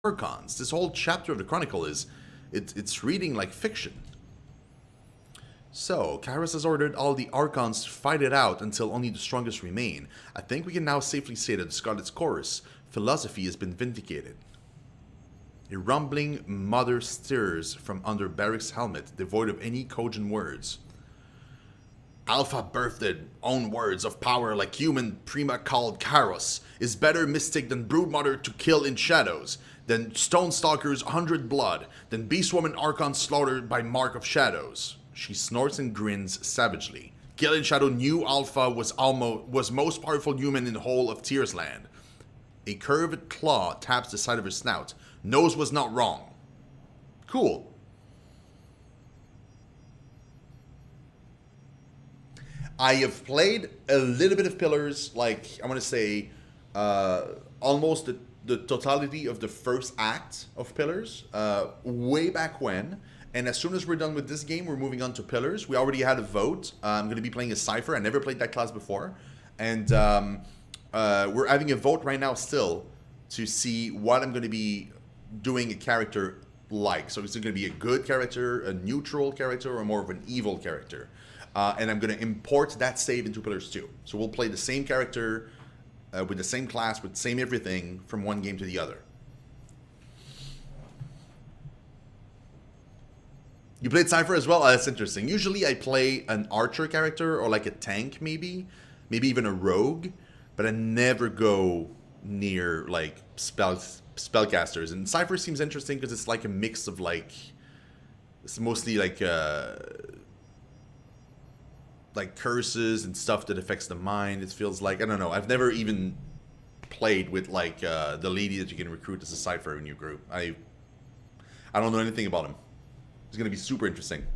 Archons. This whole chapter of the Chronicle it's reading like fiction. So, Kairos has ordered all the Archons to fight it out until only the strongest remain. I think we can now safely say that the Scarlet's Chorus philosophy has been vindicated. A rumbling mutter stirs from under Barrick's helmet, devoid of any cogent words. Alpha birthed own words of power like human prima called Kairos, is better mystic than broodmother to kill in shadows, than Stonestalker's 100 blood, than Beastwoman Archon slaughtered by Mark of Shadows. She snorts and grins savagely. Gillian Shadow knew Alpha was most powerful human in the whole of Tearsland. A curved claw taps the side of her snout. Nose was not wrong. Cool. I have played a little bit of Pillars, like, I want to say, almost the totality of the first act of Pillars, way back when. And as soon as we're done with this game, we're moving on to Pillars. We already had a vote. I'm going to be playing a Cypher. I never played that class before. And we're having a vote right now still to see what I'm going to be doing a character like. So is it going to be a good character, a neutral character, or more of an evil character? And I'm going to import that save into Pillars 2. So we'll play the same character with the same class, with the same everything from one game to the other. You played Cypher as well? Oh, that's interesting. Usually I play an archer character or like a tank maybe even a rogue, but I never go near like spellcasters. And Cypher seems interesting because it's like a mix of like, it's mostly like curses and stuff that affects the mind. It feels like, I don't know. I've never even played with like the lady that you can recruit as a Cypher in your group. I don't know anything about him. It's going to be super interesting.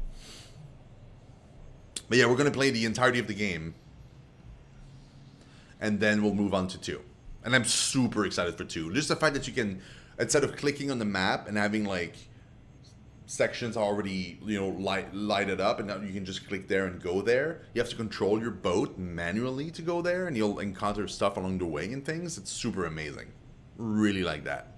But yeah, we're going to play the entirety of the game. And then we'll move on to 2. And I'm super excited for 2. Just the fact that you can, instead of clicking on the map and having like sections already, you know, lighted up, and now you can just click there and go there. You have to control your boat manually to go there, and you'll encounter stuff along the way and things. It's super amazing. Really like that.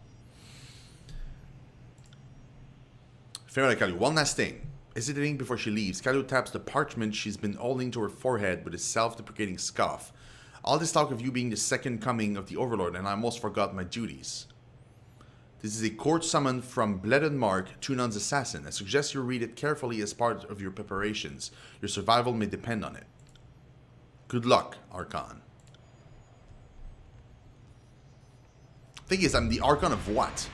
Fair Kalu, one last thing. Hesitating before she leaves, Kalu taps the parchment she's been holding to her forehead with a self-deprecating scoff. All this talk of you being the second coming of the Overlord, and I almost forgot my duties. This is a court summon from Bledded Mark, Tunan's assassin. I suggest you read it carefully as part of your preparations. Your survival may depend on it. Good luck, Archon. Thing is, I'm the Archon of what?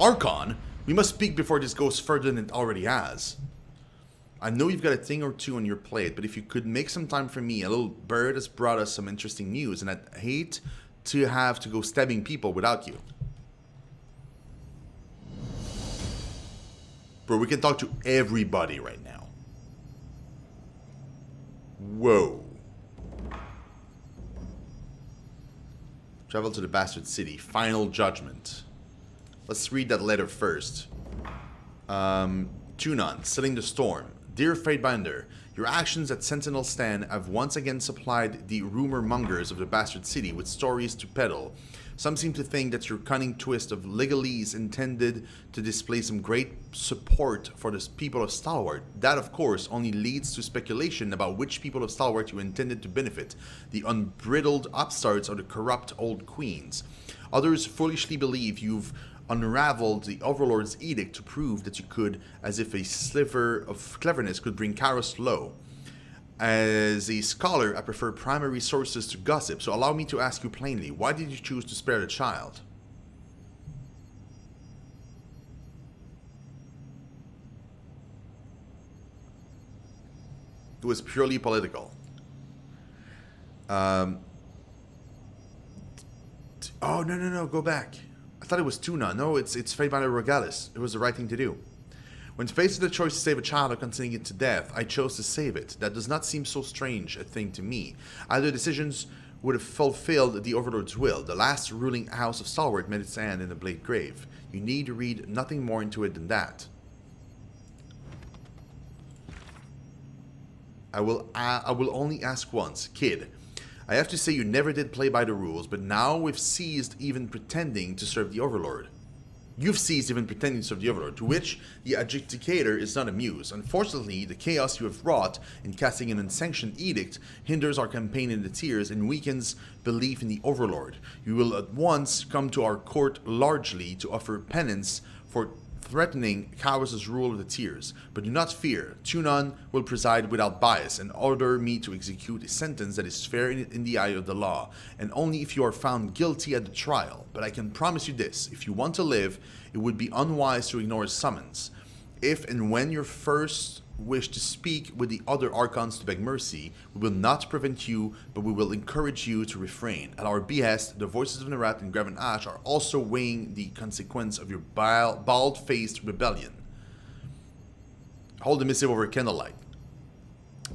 Archon? We must speak before this goes further than it already has. I know you've got a thing or two on your plate, but if you could make some time for me, a little bird has brought us some interesting news, and I'd hate to have to go stabbing people without you. Bro, we can talk to everybody right now. Whoa. Travel to the Bastard City. Final Judgment. Let's read that letter first. Tunon, Stilling the Storm. Dear Fatebinder, your actions at Sentinel Stand have once again supplied the rumor mongers of the Bastard City with stories to peddle. Some seem to think that your cunning twist of legalese intended to display some great support for the people of Stalwart. That, of course, only leads to speculation about which people of Stalwart you intended to benefit, the unbridled upstarts or the corrupt old queens. Others foolishly believe you've unraveled the Overlord's edict to prove that you could, as if a sliver of cleverness could bring Kairos low. As a scholar, I prefer primary sources to gossip, so allow me to ask you plainly, why did you choose to spare the child? It was purely political. Oh, no, go back. I thought it was Tuna. No, it's Fatebinder Regalis. It was the right thing to do. When faced with the choice to save a child or consenting it to death, I chose to save it. That does not seem so strange a thing to me. Either decisions would have fulfilled the Overlord's will. The last ruling house of Stalwart met its end in the Blade Grave. You need read nothing more into it than that. I will only ask once. Kid, I have to say you never did play by the rules, but now we've ceased even pretending to serve the Overlord. You've ceased even pretending to serve the Overlord, to which the Adjudicator is not amused. Unfortunately, the chaos you have wrought in casting an unsanctioned edict hinders our campaign in the Tears and weakens belief in the Overlord. You will at once come to our court largely to offer penance for threatening Kawas's rule of the Tears. But do not fear, Tunon will preside without bias and order me to execute a sentence that is fair in the eye of the law, and only if you are found guilty at the trial. But I can promise you this, if you want to live, it would be unwise to ignore his summons. If and when you first wish to speak with the other Archons to beg mercy, we will not prevent you, but we will encourage you to refrain. At our behest, the voices of Nerat and Graven Ash are also weighing the consequence of your bald-faced rebellion. Hold the missive over candlelight.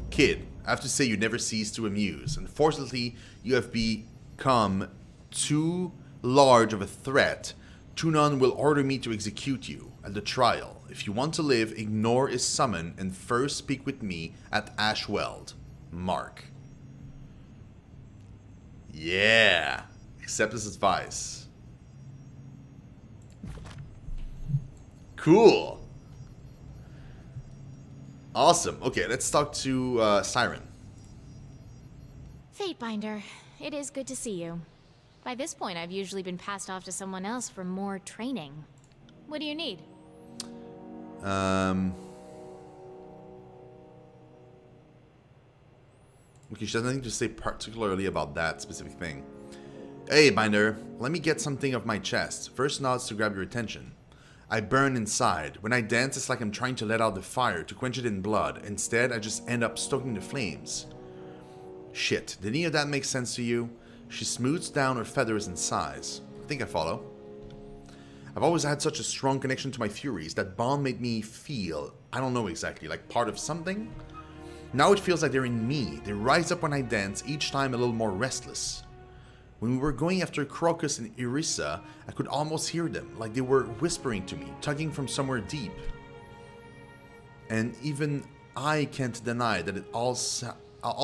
Kid, I have to say you never cease to amuse. Unfortunately, you have become too large of a threat. Tunon will order me to execute you at the trial. If you want to live, ignore his summon and first speak with me at Ashweld. Mark. Yeah. Accept his advice. Cool. Awesome. Okay, let's talk to Siren. Fatebinder, it is good to see you. By this point, I've usually been passed off to someone else for more training. What do you need? Okay, she has nothing to say particularly about that specific thing. Hey, Binder, let me get something off my chest. First nods to grab your attention. I burn inside. When I dance, it's like I'm trying to let out the fire, to quench it in blood. Instead, I just end up stoking the flames. Shit, did any of that make sense to you? She smooths down her feathers and sighs. I think I follow. I've always had such a strong connection to my Furies. That bond made me feel, I don't know exactly, like part of something? Now it feels like they're in me. They rise up when I dance, each time a little more restless. When we were going after Crocus and Irissa, I could almost hear them, like they were whispering to me, tugging from somewhere deep. And even I can't deny that it all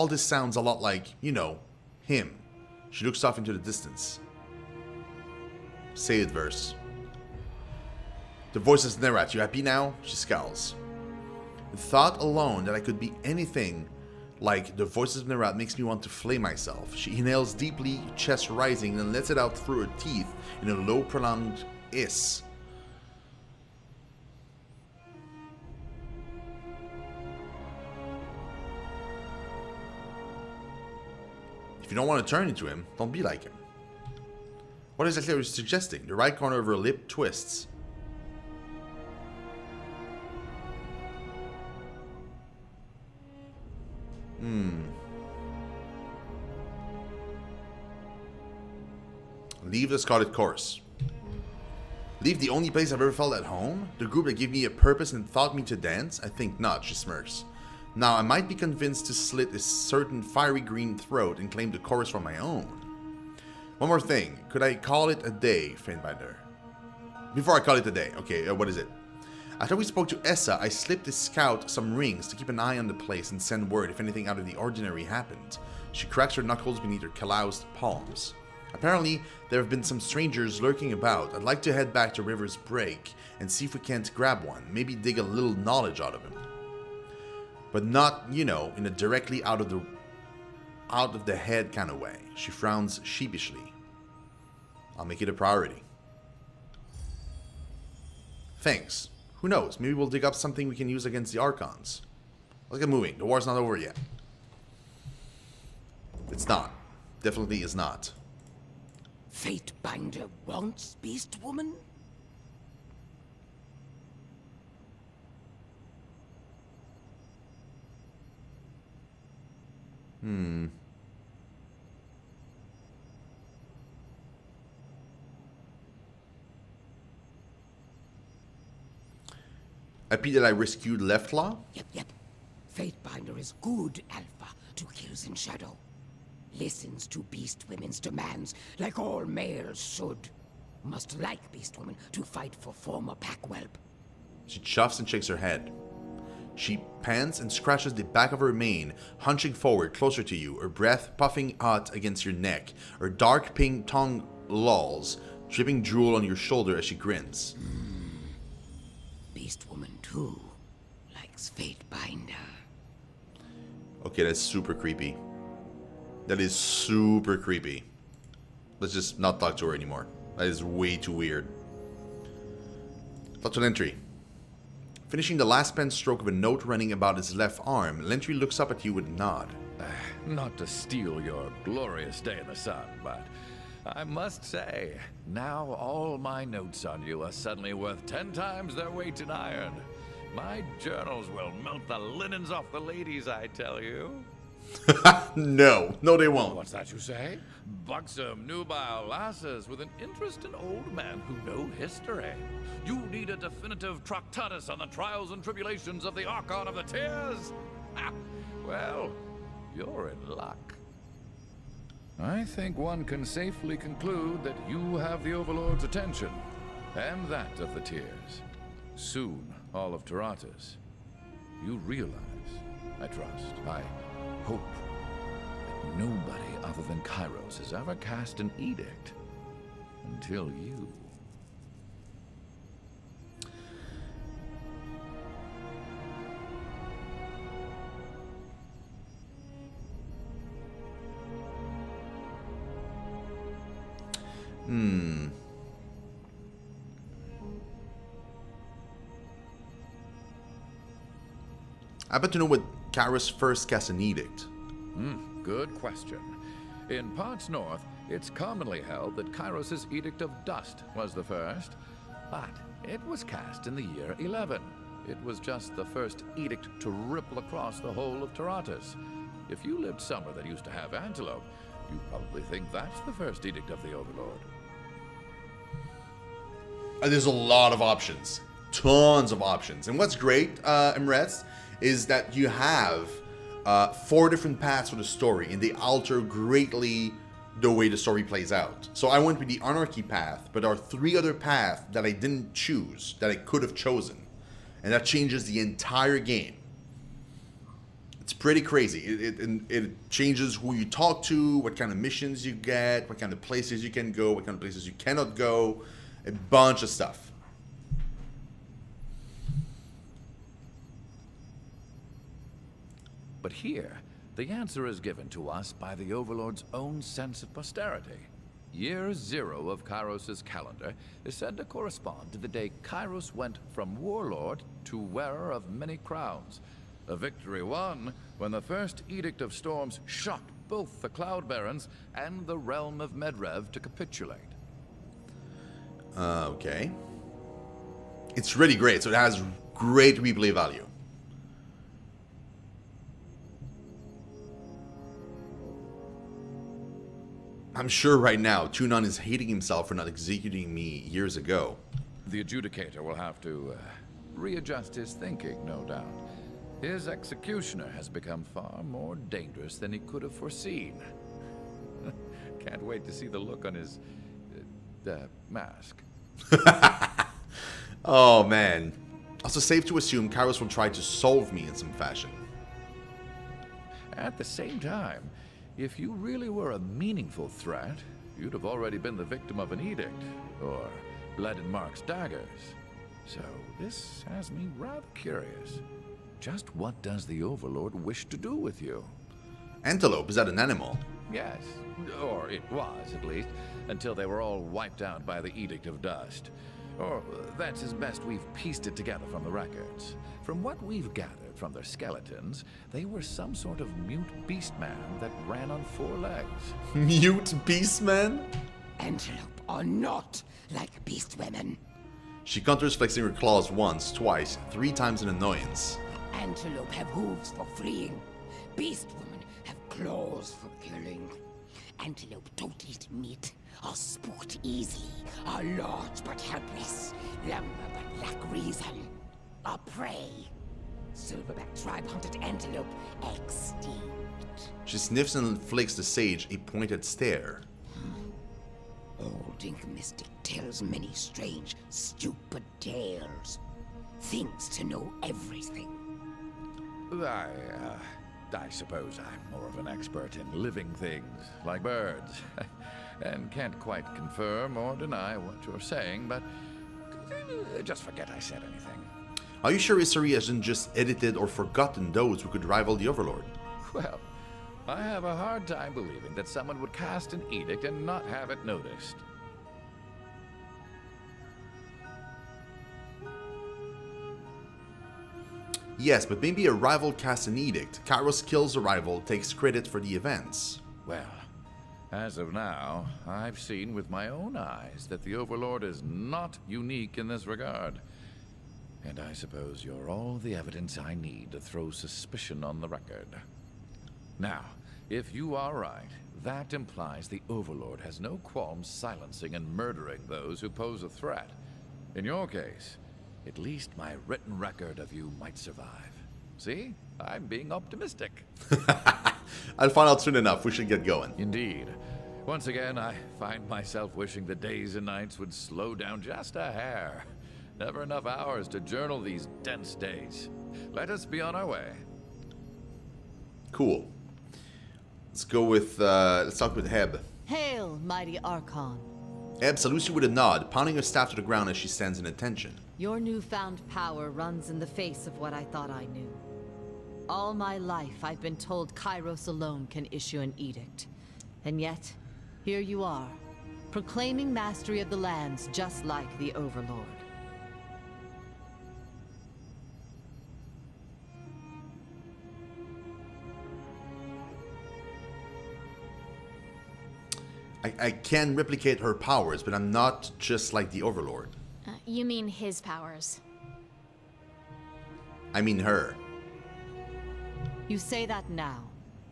this sounds a lot like, you know, him. She looks off into the distance. Say it, verse. The voice is Nerat. You happy now? She scowls. The thought alone that I could be anything like the voices of Nerat makes me want to flay myself. She inhales deeply, chest rising, then lets it out through her teeth in a low, prolonged hiss. If you don't want to turn into him, don't be like him. What exactly are you suggesting? The right corner of her lip twists. Leave the Scarlet Course. Leave the only place I've ever felt at home? The group that gave me a purpose and taught me to dance? I think not, she smirks. Now, I might be convinced to slit a certain fiery green throat and claim the chorus for my own. One more thing. Could I call it a day, Fatebinder? Before I call it a day. Okay, what is it? After we spoke to Essa, I slipped a scout some rings to keep an eye on the place and send word if anything out of the ordinary happened. She cracks her knuckles beneath her calloused palms. Apparently, there have been some strangers lurking about. I'd like to head back to River's Break and see if we can't grab one. Maybe dig a little knowledge out of him. But not, you know, in a directly out of the head kind of way. She frowns sheepishly. I'll make it a priority. Thanks. Who knows? Maybe we'll dig up something we can use against the Archons. Let's get moving. The war's not over yet. It's not. Definitely is not. Fatebinder wants Beast Woman? Happy that I rescued Leftlaw? Yep. Fatebinder is good alpha to kills in shadow. Listens to Beast Women's demands like all males should. Must like Beast Woman to fight for former pack whelp. She chuffs and shakes her head. She pants and scratches the back of her mane, hunching forward closer to you, her breath puffing hot against your neck. Her dark pink tongue lolls, dripping drool on your shoulder as she grins. Beast woman too likes Fatebinder. Okay, that's super creepy. That is super creepy. Let's just not talk to her anymore. That is way too weird. Thoughts on Lentry. Finishing the last pen stroke of a note running about his left arm, Lentry looks up at you with a nod. Not to steal your glorious day in the sun, but I must say, now all my notes on you are suddenly worth 10 times their weight in iron. My journals will melt the linens off the ladies, I tell you. No, they won't. What's that you say? Buxom, nubile lasses with an interest in old men who know history. You need a definitive Tractatus on the trials and tribulations of the Archon of the Tears? Ha! Well, you're in luck. I think one can safely conclude that you have the Overlord's attention, and that of the Tears. Soon, all of Taratas. You realize, I trust, I hope, that nobody other than Kairos has ever cast an edict until you. I happen to know what Kairos first cast an edict. Good question. In parts north, it's commonly held that Kairos' Edict of Dust was the first, but it was cast in the year 11. It was just the first edict to ripple across the whole of Taratas. If you lived somewhere that used to have antelope, you probably think that's the first edict of the Overlord. There's a lot of options. Tons of options. And what's great, Imrez, is that you have 4 different paths for the story, and they alter greatly the way the story plays out. So I went with the Anarchy path, but there are 3 other paths that I didn't choose, that I could have chosen. And that changes the entire game. It's pretty crazy. It changes who you talk to, what kind of missions you get, what kind of places you can go, what kind of places you cannot go. A bunch of stuff. But here, the answer is given to us by the Overlord's own sense of posterity. Year 0 of Kairos' calendar is said to correspond to the day Kairos went from warlord to wearer of many crowns. A victory won when the first Edict of Storms shocked both the Cloud Barons and the realm of Medrev to capitulate. Okay. It's really great, so it has great replay value. I'm sure right now, Tunon is hating himself for not executing me years ago. The Adjudicator will have to readjust his thinking, no doubt. His executioner has become far more dangerous than he could have foreseen. Can't wait to see the look on his mask. Oh man. Also safe to assume Kairos will try to solve me in some fashion. At the same time, if you really were a meaningful threat, you'd have already been the victim of an edict, or bled in Mark's daggers. So this has me rather curious. Just what does the Overlord wish to do with you? Antelope, is that an animal? Yes, or it was, at least, until they were all wiped out by the Edict of Dust. Or that's as best we've pieced it together from the records. From what we've gathered from their skeletons, they were some sort of mute beastman that ran on 4 legs. Mute beastman? Antelope are not like beast women. She counters, flexing her claws once, twice, 3 times in annoyance. Antelope have hooves for fleeing. Beast women have claws for killing. Antelope don't eat meat, are spooked easily, are large but helpless, lumber but lack reason, are prey. Silverback tribe hunted antelope extinct. She sniffs and flicks the sage a pointed stare. Old Ink Mystic tells many strange, stupid tales. Thinks to know everything. I suppose I'm more of an expert in living things, like birds. and can't quite confirm or deny what you're saying, but just forget I said anything. Are you sure history hasn't just edited or forgotten those who could rival the Overlord? Well, I have a hard time believing that someone would cast an edict and not have it noticed. Yes, but maybe a rival casts an edict. Kairos kills a rival, takes credit for the events. Well, as of now, I've seen with my own eyes that the Overlord is not unique in this regard. And I suppose you're all the evidence I need to throw suspicion on the record. Now, if you are right, that implies the Overlord has no qualms silencing and murdering those who pose a threat. In your case, at least my written record of you might survive. See? I'm being optimistic. I'll find out soon enough. We should get going. Indeed. Once again, I find myself wishing the days and nights would slow down just a hair. Never enough hours to journal these dense days. Let us be on our way. Cool. Let's go with, let's talk with Heb. Hail, mighty Archon. Heb salutes you with a nod, pounding her staff to the ground as she stands in attention. Your newfound power runs in the face of what I thought I knew. All my life, I've been told Kairos alone can issue an edict. And yet, here you are, proclaiming mastery of the lands just like the Overlord. I can replicate her powers, but I'm not just like the Overlord. You mean his powers. I mean her. You say that now.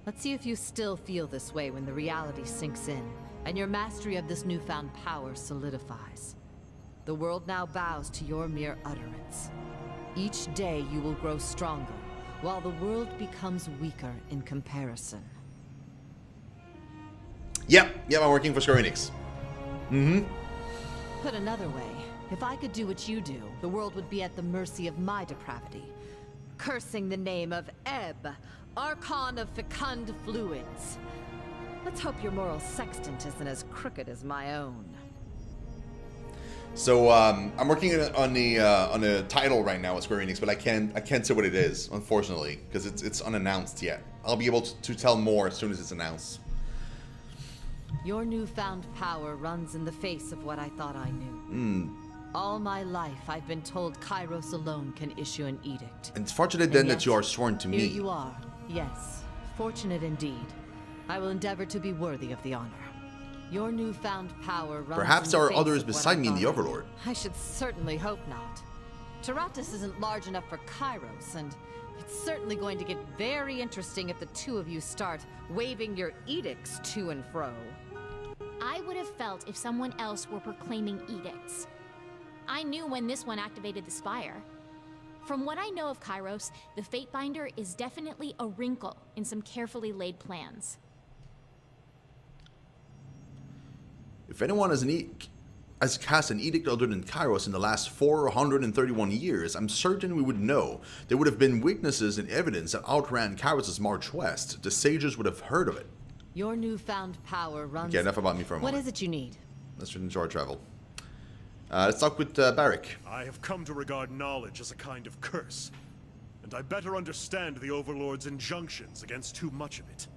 Let's see if you still feel this way when the reality sinks in, and your mastery of this newfound power solidifies. The world now bows to your mere utterance. Each day you will grow stronger, while the world becomes weaker in comparison. Yep, I'm working for Square Enix. Put another way, if I could do what you do, the world would be at the mercy of my depravity. Cursing the name of Ebb, Archon of Fecund Fluids. Let's hope your moral sextant isn't as crooked as my own. So I'm working on the title right now at Square Enix, but I can't say what it is, unfortunately, because it's unannounced yet. I'll be able to tell more as soon as it's announced. Your newfound power runs in the face of what I thought I knew. All my life, I've been told Kairos alone can issue an edict. And it's fortunate then And that yet, you are sworn to me. Here you are. Yes, fortunate indeed. I will endeavor to be worthy of the honor. Your newfound power runs Perhaps in there the are face others of what beside I me in thought the I knew. Overlord. I should certainly hope not. Taratus isn't large enough for Kairos, and it's certainly going to get very interesting if the two of you start waving your edicts to and fro. I would have felt if someone else were proclaiming edicts. I knew when this one activated the spire. From what I know of Kairos, the Fatebinder is definitely a wrinkle in some carefully laid plans. If anyone has cast an edict other than Kairos in the last 431 years, I'm certain we would know. There would have been witnesses and evidence that outran Kairos' march west. The sages would have heard of it. Your newfound power runs... Okay, enough about me for a What moment. is it you need? Let's enjoy our travel. Let's talk with Barrick. I have come to regard knowledge as a kind of curse, and I better understand the Overlord's injunctions against too much of it.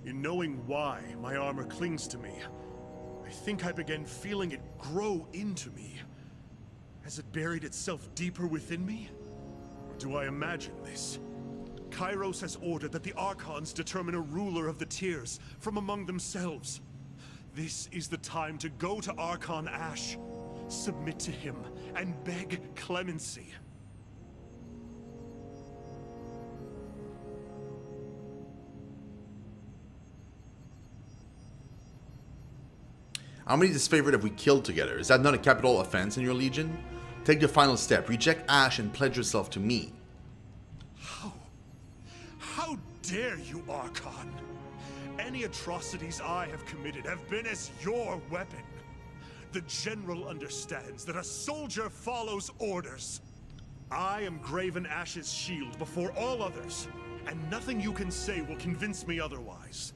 In knowing why my armor clings to me, I think I began feeling it grow into me. Has it buried itself deeper within me? Or do I imagine this? Kairos has ordered that the Archons determine a ruler of the tiers from among themselves. This is the time to go to Archon Ash, submit to him, and beg clemency. How many disfavored have we killed together? Is that not a capital offense in your legion? Take the final step. Reject Ash and pledge yourself to me. How dare you, Archon? Any atrocities I have committed have been as your weapon. The General understands that a soldier follows orders. I am Graven Ash's shield before all others, and nothing you can say will convince me otherwise.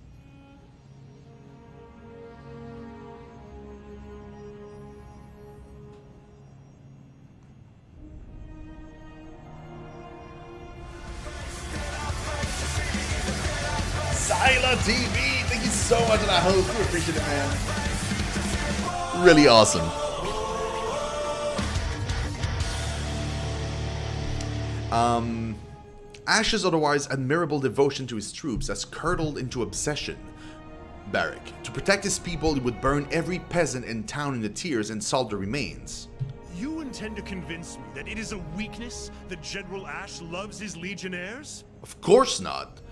Kayla TV, thank you so much for that host. We appreciate it, man. Really awesome. Ash's otherwise admirable devotion to his troops has curdled into obsession. Barrick. To protect his people, he would burn every peasant in town in the tears and salt the remains. You intend to convince me that it is a weakness that General Ash loves his legionnaires? Of course not.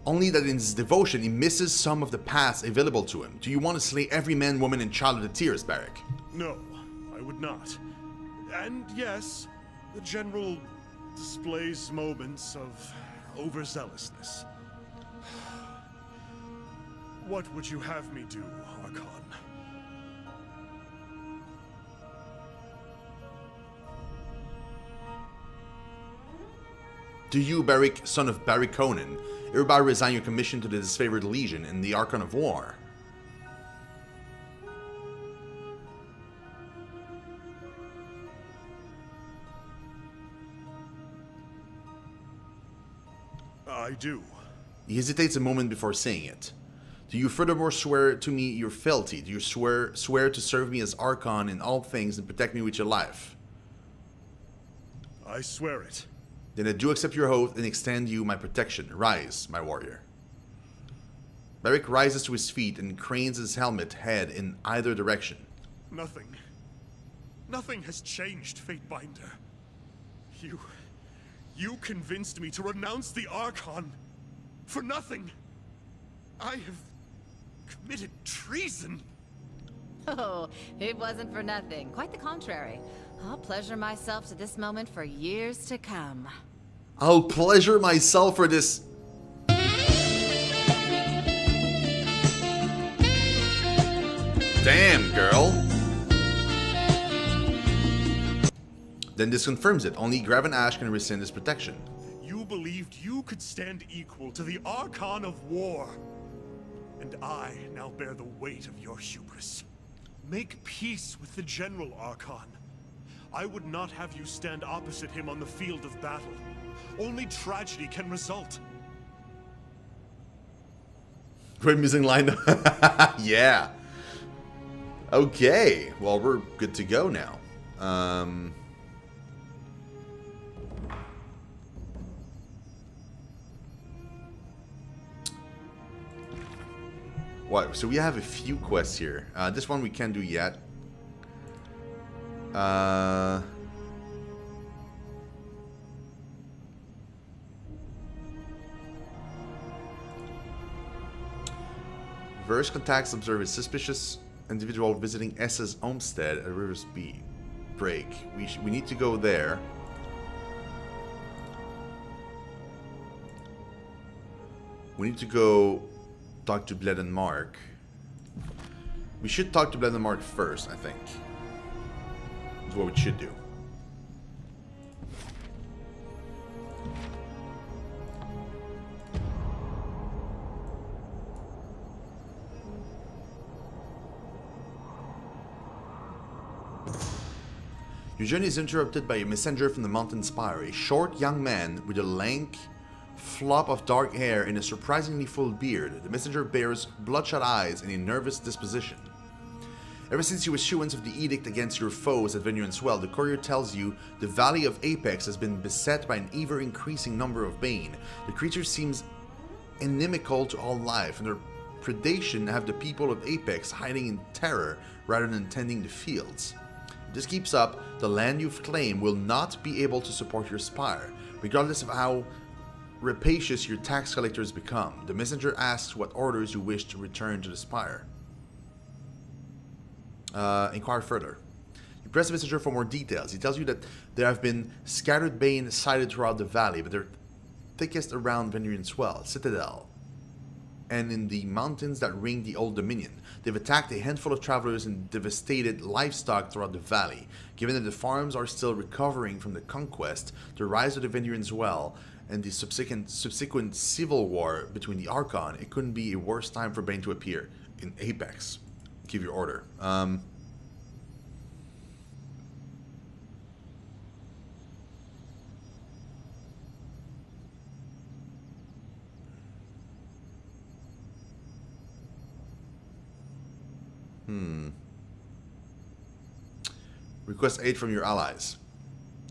Only that in his devotion he misses some of the paths available to him. Do you want to slay every man, woman, and child of the tears, Barrick? No, I would not. And yes, the General displays moments of overzealousness. What would you have me do, Archon? Do you, Barrick, son of Barrick Conan, hereby resign your commission to the disfavored legion in the Archon of War? I do. He hesitates a moment before saying it. Do you furthermore swear to me your fealty? Do you swear to serve me as Archon in all things and protect me with your life? I swear it. Then I do accept your oath and extend you my protection. Rise, my warrior. Barrick rises to his feet and cranes his helmet head in either direction. Nothing. Nothing has changed, Fatebinder. You convinced me to renounce the Archon. For nothing. I have committed treason. Oh, it wasn't for nothing. Quite the contrary. I'll pleasure myself to this moment for years to come. I'll pleasure myself for this. Damn, girl. Then this confirms it. Only Graven Ash can rescind his protection. You believed you could stand equal to the Archon of War. And I now bear the weight of your hubris. Make peace with the General Archon. I would not have you stand opposite him on the field of battle. Only tragedy can result. Great missing line. Yeah. Okay. Well, we're good to go now. What? So we have a few quests here. This one we can't do yet. Verse contacts observe a suspicious individual visiting S's homestead at Rivers Break. We need to go there. We need to go talk to Bled and Mark. We should talk to Bled and Mark first, I think. That's what we should do. Your journey is interrupted by a messenger from the mountain spire, a short young man with a lank flop of dark hair and a surprisingly full beard. The messenger bears bloodshot eyes and a nervous disposition. Ever since you issuance of the edict against your foes at Venue and Swell, the courier tells you the Valley of Apex has been beset by an ever-increasing number of Bane. The creature seems inimical to all life, and their predation have the people of Apex hiding in terror rather than tending the fields. If this keeps up, the land you've claimed will not be able to support your spire, regardless of how rapacious your tax collectors become. The messenger asks what orders you wish to return to the spire. Inquire further. You press the messenger for more details. He tells you that there have been scattered Bane sighted throughout the valley, but they're thickest around Venerian Swell, Citadel, and in the mountains that ring the Old Dominion. They've attacked a handful of travelers and devastated livestock throughout the valley. Given that the farms are still recovering from the conquest, the rise of the Venerian Swell, and the subsequent civil war between the Archon, it couldn't be a worse time for Bane to appear in Apex. Give your order. Request aid from your allies.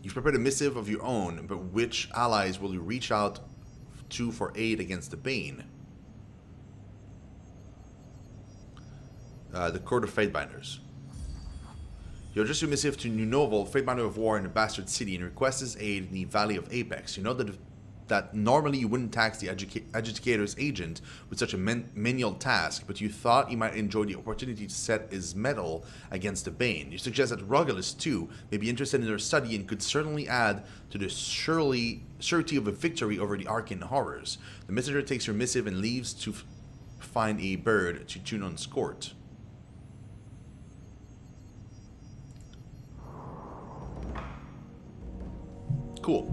You've prepared a missive of your own, but which allies will you reach out to for aid against the Bane? The Court of Fatebinders. You address your missive to New Novel, Fatebinder of War in the Bastard City, and request his aid in the Valley of Apex. You know that normally you wouldn't tax the Adjudicator's agent with such a menial task, but you thought he might enjoy the opportunity to set his mettle against the Bane. You suggest that Ruggles, too, may be interested in their study and could certainly add to the surety of a victory over the arcane horrors. The messenger takes your missive and leaves to find a bird to tune on court. Cool.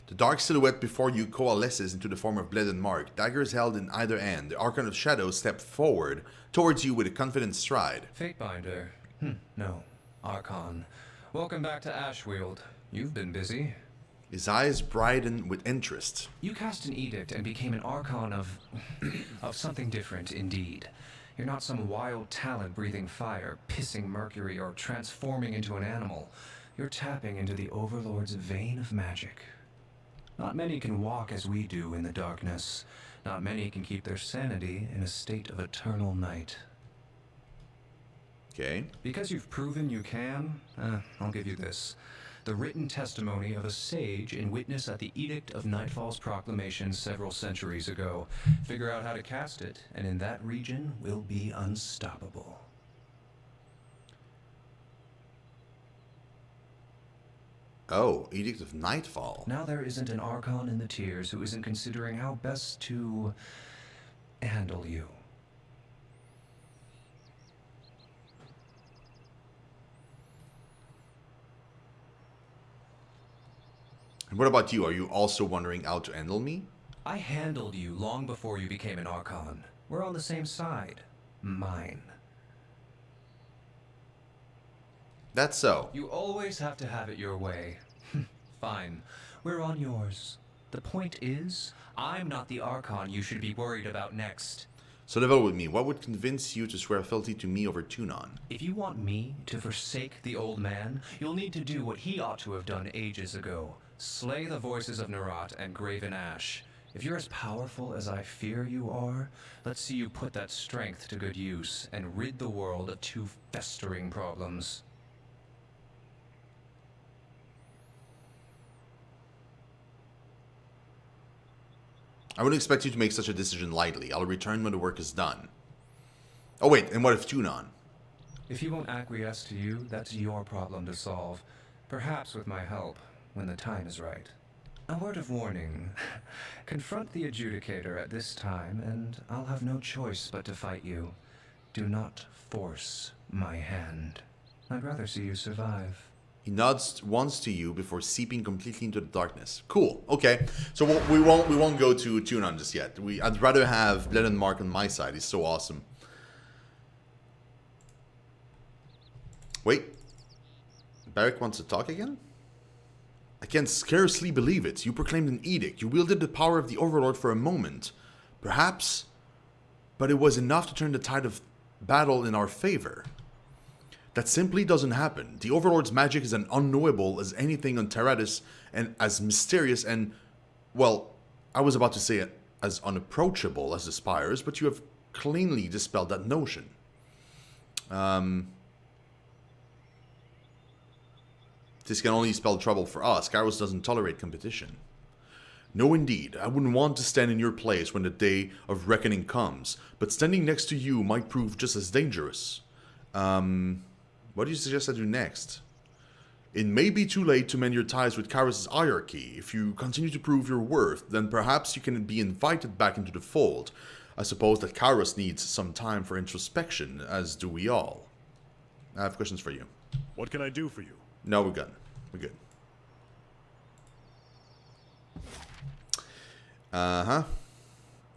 The dark silhouette before you coalesces into the form of Bled and Mark, daggers held in either end. The Archon of Shadows steps forward towards you with a confident stride. Fatebinder. No. Archon. Welcome back to Ashweald. You've been busy. His eyes brighten with interest. You cast an edict and became an Archon of something different indeed. You're not some wild talent breathing fire, pissing mercury, or transforming into an animal. You're tapping into the Overlord's vein of magic. Not many can walk as we do in the darkness. Not many can keep their sanity in a state of eternal night. Okay. Because you've proven you can, I'll give you this. The written testimony of a sage in witness at the Edict of Nightfall's proclamation several centuries ago. Figure out how to cast it, and in that region, we'll be unstoppable. Oh, Edict of Nightfall. Now there isn't an Archon in the tiers who isn't considering how best to handle you. And what about you? Are you also wondering how to handle me? I handled you long before you became an Archon. We're on the same side. Mine. That's so. You always have to have it your way. Fine. We're on yours. The point is, I'm not the Archon you should be worried about next. So level with me. What would convince you to swear fealty to me over Tunon? If you want me to forsake the old man, you'll need to do what he ought to have done ages ago. Slay the voices of Nerat and Graven Ash. If you're as powerful as I fear you are, let's see you put that strength to good use and rid the world of two festering problems. I wouldn't expect you to make such a decision lightly. I'll return when the work is done. Oh wait, and what if Tunon? If he won't acquiesce to you, that's your problem to solve. Perhaps with my help, when the time is right. A word of warning. Confront the Adjudicator at this time, and I'll have no choice but to fight you. Do not force my hand. I'd rather see you survive. He nods once to you before seeping completely into the darkness. Cool. Okay. So we won't go to Tunon just yet. I'd rather have Bled and Mark on my side. He's so awesome. Wait. Barrick wants to talk again? I can scarcely believe it. You proclaimed an edict. You wielded the power of the Overlord for a moment. Perhaps. But it was enough to turn the tide of battle in our favor. That simply doesn't happen. The Overlord's magic is as unknowable as anything on Tyranny and as mysterious and, well, I was about to say it, as unapproachable as the Spires, but you have cleanly dispelled that notion. This can only spell trouble for us. Kairos doesn't tolerate competition. No, indeed. I wouldn't want to stand in your place when the day of reckoning comes, but standing next to you might prove just as dangerous. What do you suggest I do next? It may be too late to mend your ties with Kairos' hierarchy. If you continue to prove your worth, then perhaps you can be invited back into the fold. I suppose that Kairos needs some time for introspection, as do we all. I have questions for you. What can I do for you? No, we're good. We're good.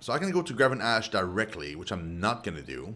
So I can go to Graven Ash directly, which I'm not going to do.